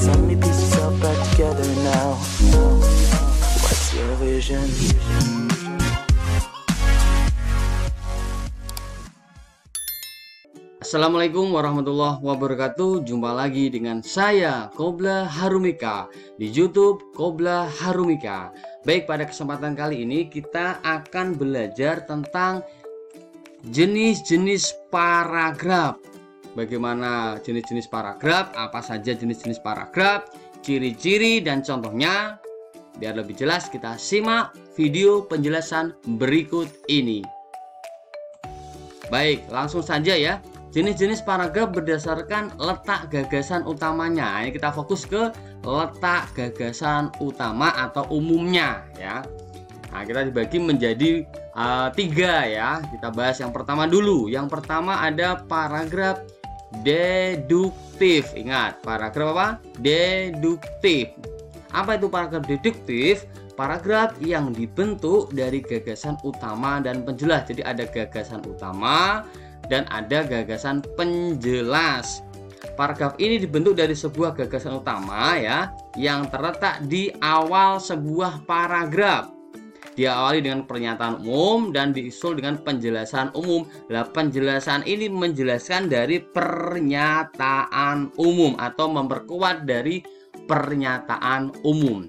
so many pieces all back together now. What's your vision? Assalamualaikum warahmatullahi wabarakatuh. Jumpa lagi dengan saya Qobla Harumika di YouTube Qobla Harumika. Baik, pada kesempatan kali ini kita akan belajar tentang jenis-jenis paragraf. Bagaimana jenis-jenis paragraf, apa saja jenis-jenis paragraf, ciri-ciri dan contohnya. Biar lebih jelas, kita simak video penjelasan berikut ini. Baik, langsung saja ya. Jenis-jenis paragraf berdasarkan letak gagasan utamanya. Ini kita fokus ke letak gagasan utama atau umumnya ya. Nah, kita dibagi menjadi 3 ya. Kita bahas yang pertama dulu. Yang pertama ada paragraf deduktif. Ingat, paragraf apa? Deduktif. Apa itu paragraf deduktif? Paragraf yang dibentuk dari gagasan utama dan penjelas. Jadi ada gagasan utama dan ada gagasan penjelas. Paragraf ini dibentuk dari sebuah gagasan utama ya, yang terletak di awal sebuah paragraf. Diawali dengan pernyataan umum dan diusul dengan penjelasan umum. Nah, penjelasan ini menjelaskan dari pernyataan umum atau memperkuat dari pernyataan umum.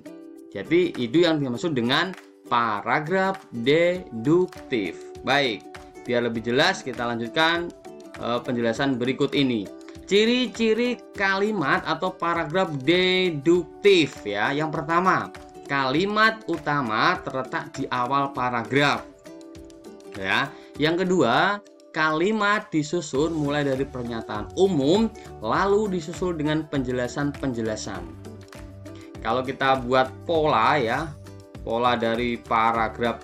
Jadi itu yang dimaksud dengan paragraf deduktif. Baik, biar lebih jelas kita lanjutkan penjelasan berikut ini. Ciri-ciri kalimat atau paragraf deduktif ya. Yang pertama, kalimat utama terletak di awal paragraf. Ya. Yang kedua, kalimat disusun mulai dari pernyataan umum lalu disusul dengan penjelasan-penjelasan. Kalau kita buat pola ya, pola dari paragraf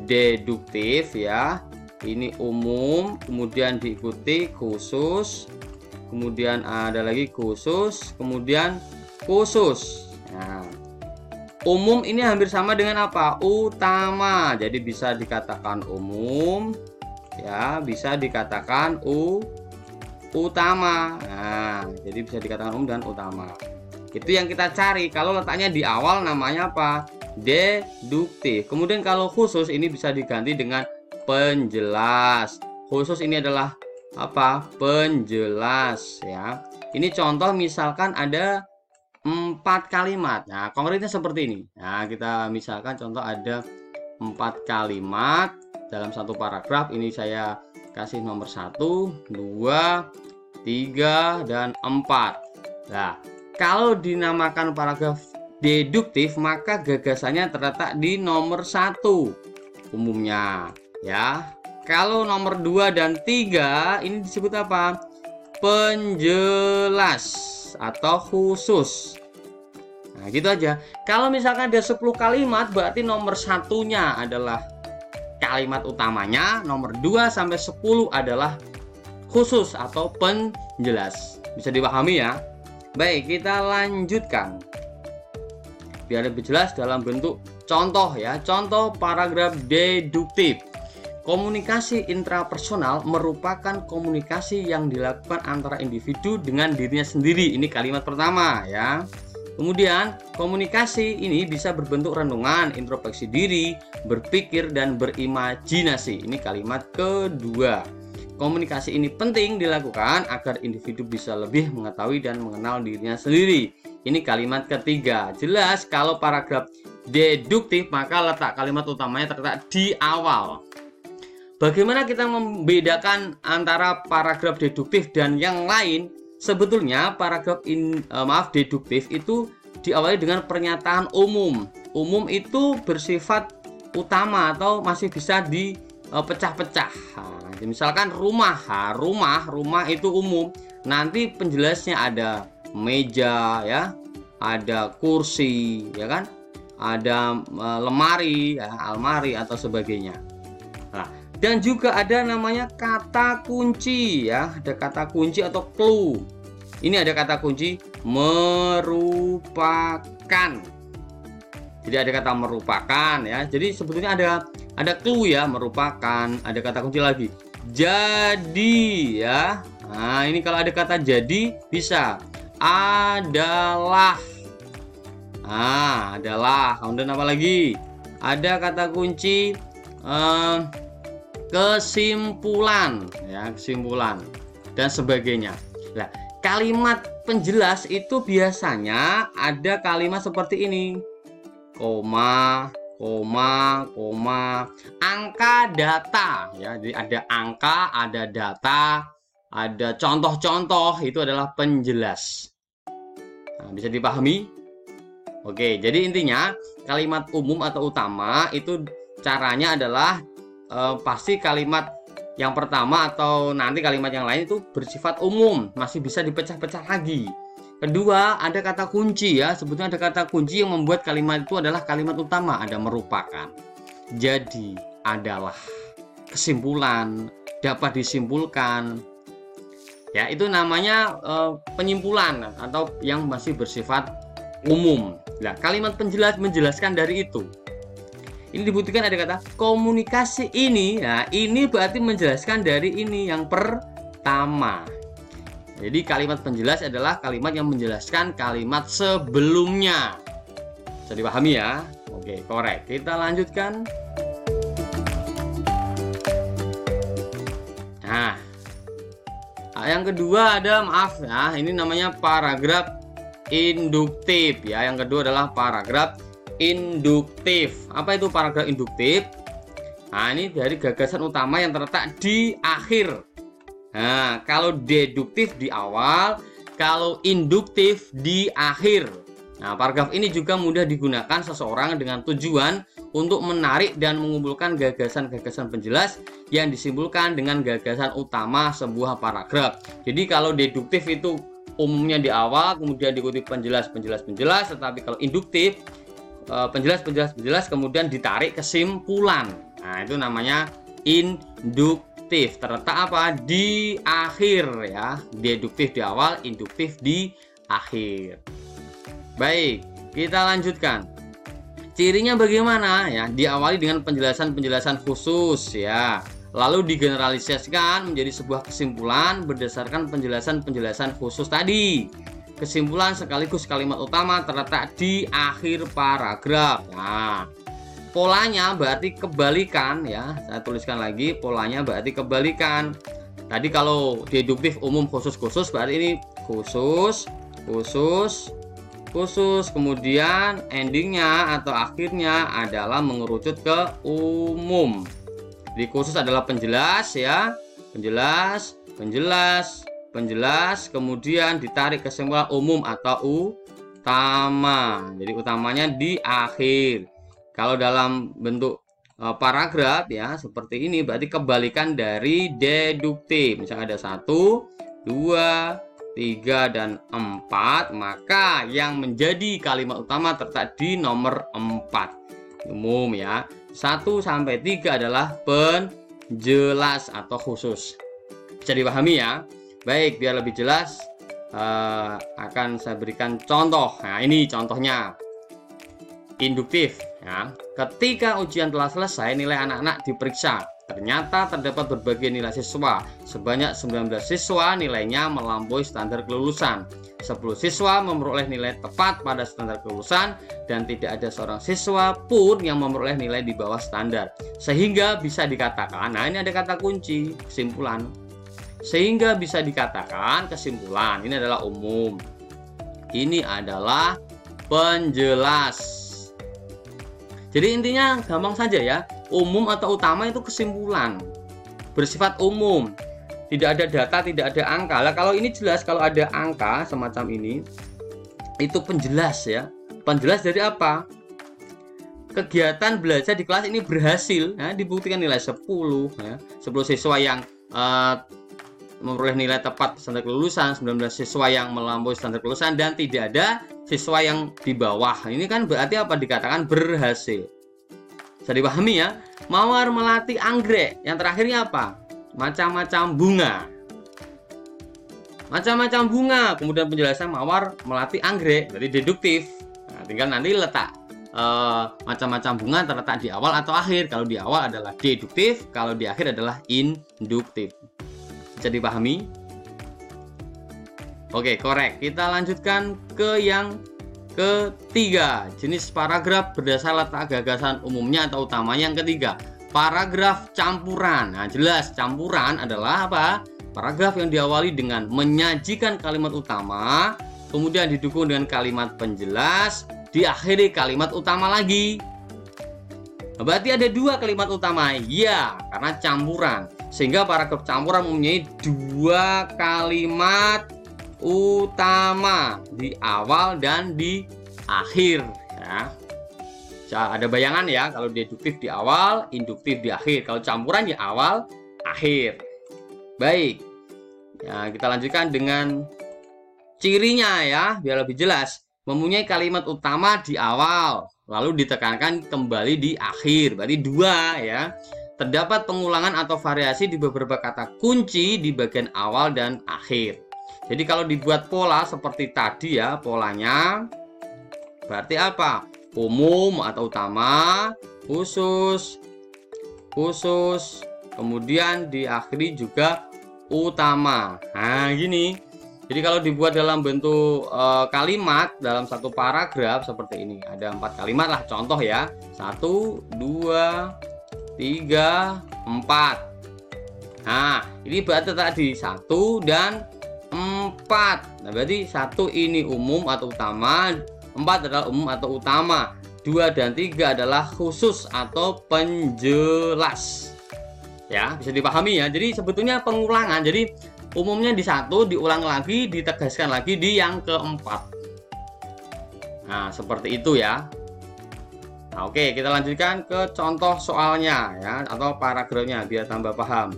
deduktif ya. Ini umum, kemudian diikuti khusus, kemudian ada lagi khusus, kemudian khusus. Nah, umum ini hampir sama dengan apa? Utama. Jadi bisa dikatakan umum, ya, bisa dikatakan utama. Nah, jadi bisa dikatakan umum dan utama. Itu yang kita cari. Kalau letaknya di awal namanya apa? Deduktif. Kemudian kalau khusus ini bisa diganti dengan penjelas. Khusus ini adalah apa? Penjelas ya. Ini contoh misalkan ada 4 kalimat. Nah, konkretnya seperti ini. Nah, kita misalkan contoh ada 4 kalimat dalam satu paragraf. Ini saya kasih nomor 1, 2, 3, dan 4. Nah, kalau dinamakan paragraf deduktif maka gagasannya terletak di nomor 1 umumnya. Ya, kalau nomor 2 dan 3 ini disebut apa? Penjelas atau khusus. Nah, gitu aja. Kalau misalkan ada 10 kalimat berarti nomor 1-nya adalah kalimat utamanya, nomor 2 sampai 10 adalah khusus atau penjelas. Bisa dipahami ya? Baik, kita lanjutkan. Biar lebih jelas dalam bentuk contoh ya. Contoh paragraf deduktif. Komunikasi intrapersonal merupakan komunikasi yang dilakukan antara individu dengan dirinya sendiri. Ini kalimat pertama ya. Kemudian komunikasi ini bisa berbentuk renungan, introspeksi diri, berpikir dan berimajinasi. Ini kalimat kedua. Komunikasi ini penting dilakukan agar individu bisa lebih mengetahui dan mengenal dirinya sendiri. Ini kalimat ketiga. Jelas kalau paragraf deduktif maka letak kalimat utamanya terletak di awal. Bagaimana kita membedakan antara paragraf deduktif dan yang lain? Sebetulnya paragraf deduktif itu diawali dengan pernyataan umum. Umum itu bersifat utama atau masih bisa dipecah-pecah. Nah, misalkan rumah itu umum. Nanti penjelasnya ada meja ya, ada kursi ya kan, ada lemari ya, almari atau sebagainya. Nah, dan juga ada namanya kata kunci ya, ada kata kunci atau clue. Ini ada kata kunci merupakan. Jadi ada kata merupakan ya. Jadi sebetulnya ada clue ya, merupakan, ada kata kunci lagi. Jadi ya. Nah, ini kalau ada kata jadi bisa adalah. Adalah. Kemudian apa lagi? Ada kata kunci kesimpulan, ya, kesimpulan dan sebagainya. Nah, kalimat penjelas itu biasanya ada kalimat seperti ini. Koma, angka, data, ya. Jadi ada angka, ada data, ada contoh-contoh, itu adalah penjelas. Nah, bisa dipahami? Oke, jadi intinya kalimat umum atau utama itu caranya adalah pasti kalimat yang pertama atau nanti kalimat yang lain itu bersifat umum, masih bisa dipecah-pecah lagi. Kedua, ada kata kunci, ya. Sebetulnya ada kata kunci yang membuat kalimat itu adalah kalimat utama. Ada merupakan, jadi, adalah, kesimpulan, dapat disimpulkan. Ya, itu namanya penyimpulan atau yang masih bersifat umum. Nah, kalimat penjelas menjelaskan dari itu. Ini dibutuhkan ada kata komunikasi ini. Nah, ini berarti menjelaskan dari ini yang pertama. Jadi kalimat penjelas adalah kalimat yang menjelaskan kalimat sebelumnya. Bisa dipahami ya? Oke, korek. Kita lanjutkan. Nah, yang kedua ada, maaf ya, ini namanya paragraf induktif ya. Yang kedua adalah paragraf induktif. Apa itu paragraf induktif? Nah, ini dari gagasan utama yang terletak di akhir. Nah, kalau deduktif di awal, kalau induktif di akhir. Nah, paragraf ini juga mudah digunakan seseorang dengan tujuan untuk menarik dan mengumpulkan gagasan-gagasan penjelas yang disimpulkan dengan gagasan utama sebuah paragraf. Jadi kalau deduktif itu umumnya di awal, kemudian diikuti penjelas, tetapi kalau induktif penjelas, kemudian ditarik kesimpulan. Nah, itu namanya induktif. Terletak apa? Di akhir ya. Deduktif di awal, induktif di akhir. Baik, kita lanjutkan. Cirinya bagaimana ya? Diawali dengan penjelasan-penjelasan khusus ya. Lalu digeneralisasikan menjadi sebuah kesimpulan berdasarkan penjelasan-penjelasan khusus tadi. Kesimpulan sekaligus kalimat utama terletak di akhir paragraf. Nah, polanya berarti kebalikan ya. Saya tuliskan lagi, polanya berarti kebalikan. Tadi kalau deduktif umum khusus berarti ini khusus, kemudian endingnya atau akhirnya adalah mengerucut ke umum. Di khusus adalah penjelas ya, penjelas, kemudian ditarik kesimpulan umum atau utama. Jadi utamanya di akhir. Kalau dalam bentuk paragraf ya seperti ini berarti kebalikan dari deduktif. Misalnya ada 1, 2, 3, dan 4, maka yang menjadi kalimat utama terletak di nomor 4. Umum ya. 1 sampai 3 adalah penjelas atau khusus. Bisa dipahami ya? Baik, biar lebih jelas akan saya berikan contoh. Nah, ini contohnya. Induktif ya. Ketika ujian telah selesai, nilai anak-anak diperiksa. Ternyata terdapat berbagai nilai siswa. Sebanyak 19 siswa nilainya melampaui standar kelulusan. 10 siswa memperoleh nilai tepat pada standar kelulusan dan tidak ada seorang siswa pun yang memperoleh nilai di bawah standar. Sehingga bisa dikatakan, nah ini ada kata kunci, kesimpulan. Sehingga bisa dikatakan kesimpulan, ini adalah umum. Ini adalah penjelas. Jadi intinya gampang saja ya, umum atau utama itu kesimpulan, bersifat umum, tidak ada data, tidak ada angka. Lah kalau ini jelas, kalau ada angka semacam ini, itu penjelas ya. Penjelas dari apa? Kegiatan belajar di kelas ini berhasil, ya, dibuktikan nilai 10 ya. 10 siswa yang memperoleh nilai tepat standar kelulusan, 19 siswa yang melampaui standar kelulusan, dan tidak ada siswa yang di bawah. Ini kan berarti apa? Dikatakan berhasil. Bisa dipahami ya? Mawar melatih anggrek. Yang terakhirnya apa? Macam-macam bunga. Macam-macam bunga. Kemudian penjelasan mawar melatih anggrek. Berarti deduktif. Nah, tinggal nanti letak macam-macam bunga terletak di awal atau akhir. Kalau di awal adalah deduktif, kalau di akhir adalah induktif. Bisa dipahami? Oke, korek. Kita lanjutkan ke yang ketiga. Jenis paragraf berdasar letak gagasan umumnya atau utamanya. Yang ketiga, paragraf campuran. Nah, jelas campuran adalah apa? Paragraf yang diawali dengan menyajikan kalimat utama, kemudian didukung dengan kalimat penjelas, diakhiri kalimat utama lagi. Berarti ada dua kalimat utama, ya, karena campuran. Sehingga paragraf campuran mempunyai dua kalimat utama di awal dan di akhir. Ya. Ada bayangan ya, kalau deduktif di awal, induktif di akhir. Kalau campuran ya awal, akhir. Baik. Ya, kita lanjutkan dengan cirinya ya, biar lebih jelas. Mempunyai kalimat utama di awal, lalu ditekankan kembali di akhir. Berarti dua ya. Terdapat pengulangan atau variasi di beberapa kata kunci di bagian awal dan akhir. Jadi kalau dibuat pola seperti tadi ya, polanya berarti apa? Umum atau utama, khusus, khusus, kemudian diakhiri juga utama. Nah, gini. Jadi kalau dibuat dalam bentuk kalimat dalam satu paragraf seperti ini, ada 4 kalimat lah, contoh ya, 1, 2, 3, 4. Nah, ini berarti tadi 1 dan 4. Nah, berarti 1 ini umum atau utama, 4 adalah umum atau utama, 2 dan 3 adalah khusus atau penjelas. Ya, bisa dipahami ya. Jadi sebetulnya pengulangan. Jadi umumnya di 1, diulang lagi, ditegaskan lagi di yang keempat. Nah, seperti itu ya. Nah, oke, kita lanjutkan ke contoh soalnya ya, atau paragrafnya biar tambah paham.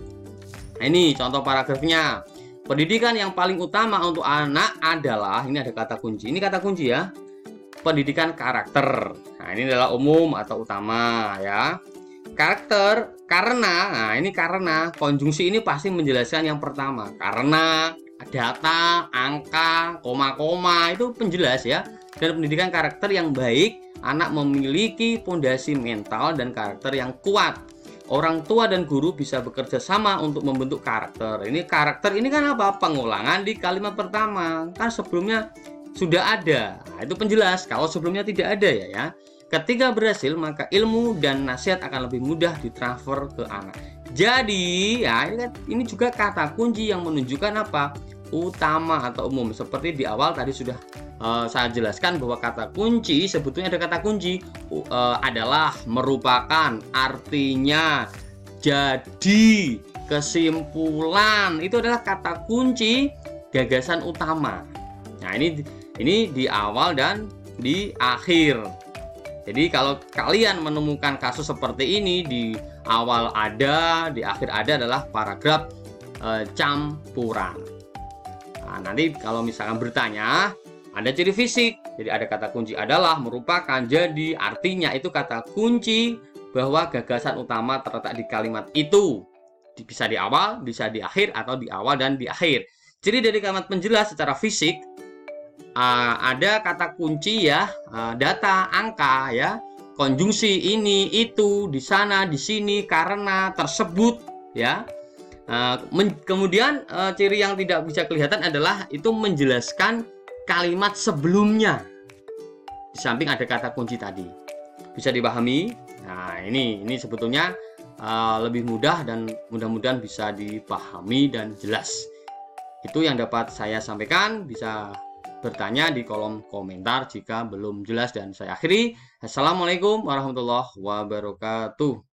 Nah, ini contoh paragrafnya. Pendidikan yang paling utama untuk anak adalah, ini ada kata kunci. Ini kata kunci ya. Pendidikan karakter. Nah, ini adalah umum atau utama ya. Karakter, karena, nah ini karena, konjungsi ini pasti menjelaskan yang pertama. Karena, data, angka, koma-koma, itu penjelas ya. Dan pendidikan karakter yang baik, anak memiliki fondasi mental dan karakter yang kuat. Orang tua dan guru bisa bekerja sama untuk membentuk karakter. Ini karakter ini kan apa? Pengulangan di kalimat pertama. Kan sebelumnya sudah ada. Nah, itu penjelas. Kalau sebelumnya tidak ada ya. Ketika berhasil, maka ilmu dan nasihat akan lebih mudah ditransfer ke anak. Jadi, ya ini juga kata kunci yang menunjukkan apa? Utama atau umum. Seperti di awal tadi sudah saya jelaskan bahwa kata kunci, sebetulnya ada kata kunci adalah, merupakan, artinya, jadi, kesimpulan. Itu adalah kata kunci gagasan utama. Nah, ini di awal dan di akhir. Jadi kalau kalian menemukan kasus seperti ini, di awal ada, di akhir ada, adalah paragraf campuran. Nah, nanti kalau misalkan bertanya, ada ciri fisik. Jadi ada kata kunci adalah, merupakan, jadi, artinya, itu kata kunci bahwa gagasan utama terletak di kalimat itu. Bisa di awal, bisa di akhir, atau di awal dan di akhir. Ciri dari kalimat penjelas secara fisik, ada kata kunci ya, data, angka ya, konjungsi, ini, itu, di sana, di sini, karena, tersebut ya. Kemudian ciri yang tidak bisa kelihatan adalah itu menjelaskan kalimat sebelumnya. Di samping ada kata kunci tadi. Bisa dipahami? Nah, ini sebetulnya lebih mudah dan mudah-mudahan bisa dipahami dan jelas. Itu yang dapat saya sampaikan. Bisa bertanya di kolom komentar jika belum jelas, dan saya akhiri. Assalamualaikum warahmatullahi wabarakatuh.